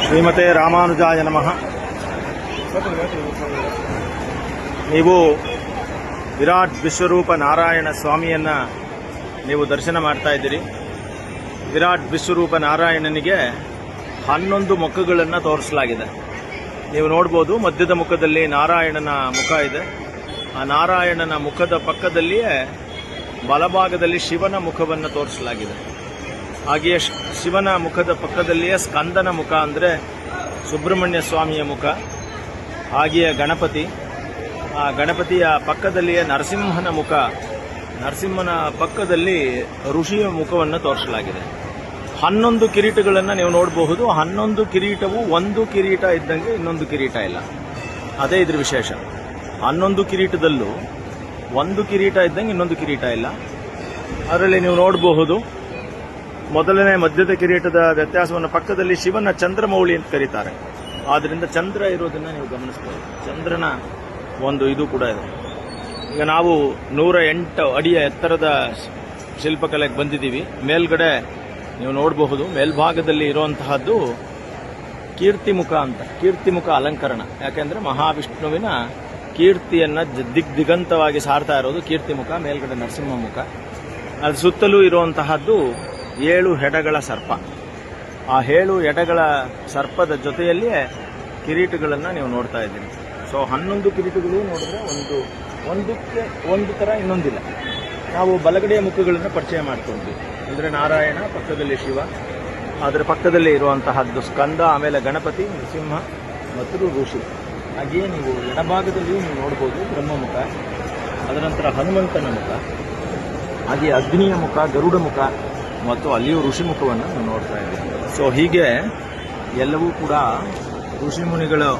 ಶ್ರೀಮತೆ ರಾಮಾನುಜಾಯ ನಮಃ. ನೀವು ವಿರಾಟ್ ವಿಶ್ವರೂಪ ನಾರಾಯಣ ಸ್ವಾಮಿಯನ್ನ ನೀವು ದರ್ಶನ ಮಾಡ್ತಾ ಇದ್ದೀರಿ. ವಿರಾಟ್ ವಿಶ್ವರೂಪ ನಾರಾಯಣನಿಗೆ 11 ಮುಖಗಳನ್ನು ತೋರಿಸಲಾಗಿದೆ. ನೀವು ನೋಡ್ಬೋದು, ಮಧ್ಯದ ಮುಖದಲ್ಲಿ ನಾರಾಯಣನ ಮುಖ ಇದೆ. ಆ ನಾರಾಯಣನ ಮುಖದ ಪಕ್ಕದಲ್ಲಿಯೇ ಬಲಭಾಗದಲ್ಲಿ ಶಿವನ ಮುಖವನ್ನು ತೋರಿಸಲಾಗಿದೆ. ಹಾಗೆಯೇ ಶಿವನ ಮುಖದ ಪಕ್ಕದಲ್ಲಿಯೇ ಸ್ಕಂದನ ಮುಖ ಅಂದರೆ ಸುಬ್ರಹ್ಮಣ್ಯ ಸ್ವಾಮಿಯ ಮುಖ. ಹಾಗೆಯೇ ಗಣಪತಿ, ಆ ಗಣಪತಿಯ ಪಕ್ಕದಲ್ಲಿಯೇ ನರಸಿಂಹನ ಮುಖ, ನರಸಿಂಹನ ಪಕ್ಕದಲ್ಲಿ ಋಷಿಯ ಮುಖವನ್ನು ತೋರಿಸಲಾಗಿದೆ. 11 ಕಿರೀಟಗಳನ್ನು ನೀವು ನೋಡಬಹುದು. 11 ಕಿರೀಟವು ಒಂದು ಕಿರೀಟ ಇದ್ದಂಗೆ ಇನ್ನೊಂದು ಕಿರೀಟ ಇಲ್ಲ. ಅದೇ ಇದ್ರ ವಿಶೇಷ. 11 ಕಿರೀಟದಲ್ಲೂ ಒಂದು ಕಿರೀಟ ಇದ್ದಂಗೆ ಇನ್ನೊಂದು ಕಿರೀಟ ಇಲ್ಲ. ಅದರಲ್ಲಿ ನೀವು ನೋಡಬಹುದು, ಮೊದಲನೇ ಮಧ್ಯದ ಕಿರೀಟದ ವ್ಯತ್ಯಾಸವನ್ನು ಪಕ್ಕದಲ್ಲಿ ಶಿವನ ಚಂದ್ರಮೌಳಿ ಅಂತ ಕರೀತಾರೆ. ಆದ್ದರಿಂದ ಚಂದ್ರ ಇರೋದನ್ನು ನೀವು ಗಮನಿಸಬಹುದು. ಚಂದ್ರನ ಒಂದು ಇದು ಕೂಡ ಇದೆ. ಈಗ ನಾವು 108 ಅಡಿಯ ಎತ್ತರದ ಶಿಲ್ಪಕಲೆಗೆ ಬಂದಿದ್ದೀವಿ. ಮೇಲ್ಗಡೆ ನೀವು ನೋಡಬಹುದು, ಮೇಲ್ಭಾಗದಲ್ಲಿ ಇರುವಂತಹದ್ದು ಕೀರ್ತಿಮುಖ ಅಂತ. ಕೀರ್ತಿಮುಖ ಅಲಂಕರಣ. ಯಾಕೆಂದ್ರೆ ಮಹಾವಿಷ್ಣುವಿನ ಕೀರ್ತಿಯನ್ನ ದಿಗಂತವಾಗಿ ಸಾರ್ತಾ ಇರೋದು ಕೀರ್ತಿಮುಖ. ಮೇಲ್ಗಡೆ ನರಸಿಂಹ ಮುಖ. ಅದ್ರ ಸುತ್ತಲೂ ಇರುವಂತಹದ್ದು 7 ಹೆಡಗಳ ಸರ್ಪ. ಆ 7 ಎಡೆಗಳ ಸರ್ಪದ ಜೊತೆಯಲ್ಲಿಯೇ ಕಿರೀಟಗಳನ್ನು ನೀವು ನೋಡ್ತಾ ಇದ್ದೀರಿ. ಸೊ 11 ಕಿರೀಟಗಳು ನೋಡಿದ್ರೆ ಒಂದಕ್ಕೆ ಒಂದು ಥರ ಇನ್ನೊಂದಿಲ್ಲ. ನಾವು ಬಲಗಡೆಯ ಮುಖಗಳನ್ನು ಪರಿಚಯ ಮಾಡ್ಕೊಂಡ್ವಿ. ಅಂದರೆ ನಾರಾಯಣ, ಪಕ್ಕದಲ್ಲಿ ಶಿವ, ಅದರ ಪಕ್ಕದಲ್ಲಿ ಇರುವಂತಹದ್ದು ಸ್ಕಂದ, ಆಮೇಲೆ ಗಣಪತಿ, ನರಸಿಂಹ ಮತ್ತು ಋಷಿ. ಹಾಗೆಯೇ ನೀವು ಎಡಭಾಗದಲ್ಲಿ ನೀವು ನೋಡ್ಬೋದು ಬ್ರಹ್ಮಮುಖ, ಅದರ ನಂತರ ಹನುಮಂತನ ಮುಖ, ಹಾಗೆ ಅಗ್ನಿಯ ಮುಖ, ಗರುಡ ಮುಖ ಮತ್ತು ಅಲ್ಲಿಯೂ ಋಷಿ ಮುಖವನ್ನು ನೀವು ನೋಡ್ತಾ ಇದ್ದೀವಿ. ಸೊ ಹೀಗೆ ಎಲ್ಲವೂ ಕೂಡ ಋಷಿ ಮುನಿಗಳು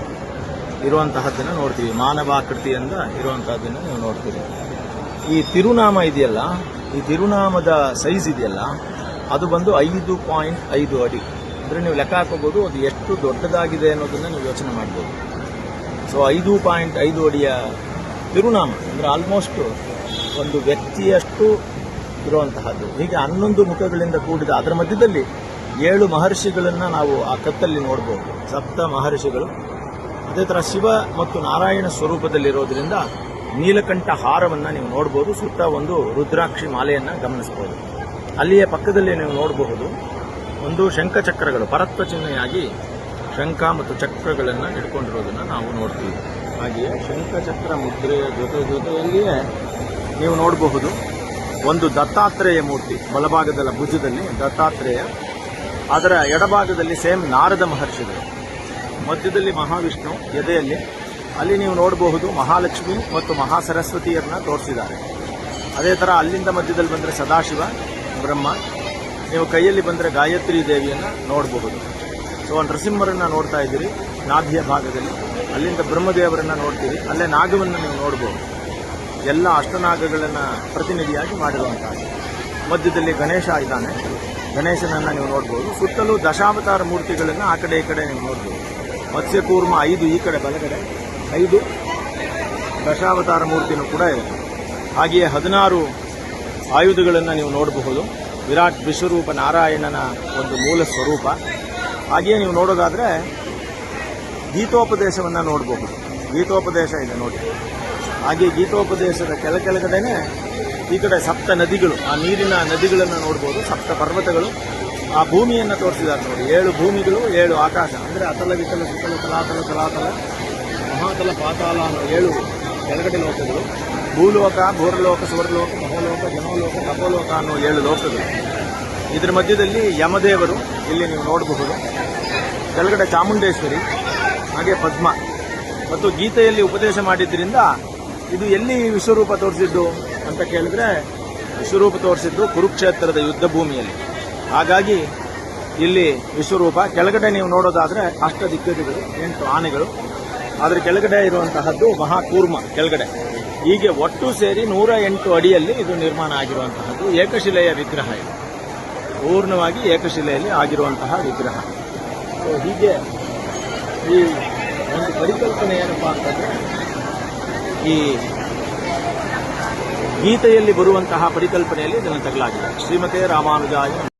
ಇರುವಂತಹದ್ದನ್ನು ನೋಡ್ತೀವಿ. ಮಾನವಾಕೃತಿಯಿಂದ ಇರುವಂತಹದ್ದನ್ನು ನೀವು ನೋಡ್ತೀವಿ. ಈ ತಿರುನಾಮ ಇದೆಯಲ್ಲ, ಈ ತಿರುನಾಮದ ಸೈಜ್ ಇದೆಯಲ್ಲ, ಅದು ಬಂದು 5.5 ಅಡಿ. ಅಂದರೆ ನೀವು ಲೆಕ್ಕ ಹಾಕೋಬಹುದು ಅದು ಎಷ್ಟು ದೊಡ್ಡದಾಗಿದೆ ಅನ್ನೋದನ್ನ ನೀವು ಯೋಚನೆ ಮಾಡ್ಬೋದು. ಸೊ 5.5 ಅಡಿಯ ತಿರುನಾಮ ಅಂದರೆ ಆಲ್ಮೋಸ್ಟ್ ಒಂದು ವ್ಯಕ್ತಿಯಷ್ಟು ಇರುವಂತಹದ್ದು. ಹೀಗೆ 11 ಮುಖಗಳಿಂದ ಕೂಡಿದ ಅದರ ಮಧ್ಯದಲ್ಲಿ 7 ಮಹರ್ಷಿಗಳನ್ನು ನಾವು ಆ ಕತ್ತಲ್ಲಿ ನೋಡಬಹುದು. 7 ಮಹರ್ಷಿಗಳು. ಅದೇ ಥರ ಶಿವ ಮತ್ತು ನಾರಾಯಣ ಸ್ವರೂಪದಲ್ಲಿರೋದ್ರಿಂದ ನೀಲಕಂಠ ಹಾರವನ್ನು ನೀವು ನೋಡಬಹುದು. ಸುತ್ತ ಒಂದು ರುದ್ರಾಕ್ಷಿ ಮಾಲೆಯನ್ನು ಗಮನಿಸಬಹುದು. ಅಲ್ಲಿಯೇ ಪಕ್ಕದಲ್ಲಿ ನೀವು ನೋಡಬಹುದು ಒಂದು ಶಂಖಚಕ್ರಗಳು ಪರತ್ವ ಚಿಹ್ನೆಯಾಗಿ ಶಂಖ ಮತ್ತು ಚಕ್ರಗಳನ್ನು ಇಟ್ಕೊಂಡಿರೋದನ್ನು ನಾವು ನೋಡ್ತೀವಿ. ಹಾಗೆಯೇ ಶಂಖಚಕ್ರ ಮುದ್ರೆಯ ಜೊತೆಯಲ್ಲಿಯೇ ನೀವು ನೋಡಬಹುದು ಒಂದು ದತ್ತಾತ್ರೇಯ ಮೂರ್ತಿ. ಬಲಭಾಗದ ಭುಜದಲ್ಲಿ ದತ್ತಾತ್ರೇಯ, ಅದರ ಎಡಭಾಗದಲ್ಲಿ ಸೇಮ್ ನಾರದ ಮಹರ್ಷಿಗಳು, ಮಧ್ಯದಲ್ಲಿ ಮಹಾವಿಷ್ಣು ಎದೆಯಲ್ಲಿ. ಅಲ್ಲಿ ನೀವು ನೋಡಬಹುದು ಮಹಾಲಕ್ಷ್ಮಿ ಮತ್ತು ಮಹಾಸರಸ್ವತಿಯರನ್ನ ತೋರಿಸಿದ್ದಾರೆ. ಅದೇ ಥರ ಅಲ್ಲಿಂದ ಮಧ್ಯದಲ್ಲಿ ಬಂದರೆ ಸದಾಶಿವ, ಬ್ರಹ್ಮ. ನೀವು ಕೈಯಲ್ಲಿ ಬಂದರೆ ಗಾಯತ್ರಿ ದೇವಿಯನ್ನು ನೋಡಬಹುದು. ಸೊ ನರಸಿಂಹರನ್ನು ನೋಡ್ತಾ ಇದ್ದೀರಿ ನಾಭಿಯ ಭಾಗದಲ್ಲಿ. ಅಲ್ಲಿಂದ ಬ್ರಹ್ಮದೇವರನ್ನು ನೋಡ್ತೀರಿ. ಅಲ್ಲೇ ನಾಗವನ್ನು ನೀವು ನೋಡಬಹುದು. ಎಲ್ಲ ಅಷ್ಟನಾಗಗಳನ್ನು ಪ್ರತಿನಿಧಿಯಾಗಿ ಮಾಡಿರುವಂಥದ್ದು. ಮಧ್ಯದಲ್ಲಿ ಗಣೇಶ ಇದ್ದಾನೆ. ಗಣೇಶನನ್ನು ನೀವು ನೋಡ್ಬೋದು. ಸುತ್ತಲೂ ದಶಾವತಾರ ಮೂರ್ತಿಗಳನ್ನು ಆ ಕಡೆ ಈ ಕಡೆ ನೀವು ನೋಡ್ಬೋದು. ಮತ್ಸ್ಯಕೂರ್ಮ 5 ಈ ಕಡೆ ಬಲಗಡೆ, 5 ದಶಾವತಾರ ಮೂರ್ತಿನೂ ಕೂಡ ಇದೆ. ಹಾಗೆಯೇ 16 ಆಯುಧಗಳನ್ನು ನೀವು ನೋಡಬಹುದು. ವಿರಾಟ್ ವಿಶ್ವರೂಪ ನಾರಾಯಣನ ಒಂದು ಮೂಲ ಸ್ವರೂಪ. ಹಾಗೆಯೇ ನೀವು ನೋಡೋದಾದರೆ ಗೀತೋಪದೇಶವನ್ನು ನೋಡಬಹುದು. ಗೀತೋಪದೇಶ ಇದೆ ನೋಡಿ. ಹಾಗೆ ಗೀತೋಪದೇಶದ ಕೆಳಗಡೆನೆ ಈ ಕಡೆ 7 ನದಿಗಳು, ಆ ನೀರಿನ ನದಿಗಳನ್ನು ನೋಡ್ಬೋದು. 7 ಪರ್ವತಗಳು, ಆ ಭೂಮಿಯನ್ನು ತೋರಿಸಿದ್ದಾರೆ ನೋಡಿ. 7 ಭೂಮಿಗಳು, 7 ಆಕಾಶ. ಅಂದರೆ ಅತಲ ವಿತಲ ಸುತಲ ತಲಾತಲ ತಲಾತಲ ಮಹಾತಲ ಪಾತಾಳ ಅನ್ನೋ 7 ಕೆಳಗಡೆ ಲೋಕಗಳು. ಭೂಲೋಕ, ಭೂರಲೋಕ, ಸ್ವರ್ಲೋಕ, ಮಹೋಲೋಕ, ಜನೋಲೋಕ, ತಪೋಲೋಕ ಅನ್ನೋ 7 ಲೋಕಗಳು. ಇದರ ಮಧ್ಯದಲ್ಲಿ ಯಮದೇವರು ಇಲ್ಲಿ ನೀವು ನೋಡಬಹುದು. ಕೆಳಗಡೆ ಚಾಮುಂಡೇಶ್ವರಿ, ಹಾಗೆ ಪದ್ಮ. ಮತ್ತು ಗೀತೆಯಲ್ಲಿ ಉಪದೇಶ ಮಾಡಿದ್ರಿಂದ ಇದು ಎಲ್ಲಿ ವಿಶ್ವರೂಪ ತೋರಿಸಿದ್ದು ಅಂತ ಕೇಳಿದ್ರೆ, ವಿಶ್ವರೂಪ ತೋರಿಸಿದ್ದು ಕುರುಕ್ಷೇತ್ರದ ಯುದ್ಧ ಭೂಮಿಯಲ್ಲಿ. ಹಾಗಾಗಿ ಇಲ್ಲಿ ವಿಶ್ವರೂಪ. ಕೆಳಗಡೆ ನೀವು ನೋಡೋದಾದ್ರೆ ಅಷ್ಟದಿಗ್ಗಜಗಳು, 8 ಆನೆಗಳು. ಅದರ ಕೆಳಗಡೆ ಇರುವಂತಹದ್ದು ಮಹಾಕೂರ್ಮ ಕೆಳಗಡೆ. ಹೀಗೆ ಒಟ್ಟು ಸೇರಿ 108 ಅಡಿಯಲ್ಲಿ ಇದು ನಿರ್ಮಾಣ ಆಗಿರುವಂತಹದ್ದು. ಏಕಶಿಲೆಯ ವಿಗ್ರಹ ಇದು. ಪೂರ್ಣವಾಗಿ ಏಕಶಿಲೆಯಲ್ಲಿ ಆಗಿರುವಂತಹ ವಿಗ್ರಹ. ಸೊ ಹೀಗೆ ಈ ಒಂದು ಪರಿಕಲ್ಪನೆ ಏನಪ್ಪಾ ಅಂತಂದ್ರೆ, ಈ ಗೀತೆಯಲ್ಲಿ ಬರುವಂತಹ ಪರಿಕಲ್ಪನೆಯಲ್ಲಿ ಇದನ್ನು ತಗಲಾಗಿದೆ. ಶ್ರೀಮತೆ ರಾಮಾನುಜಾಯ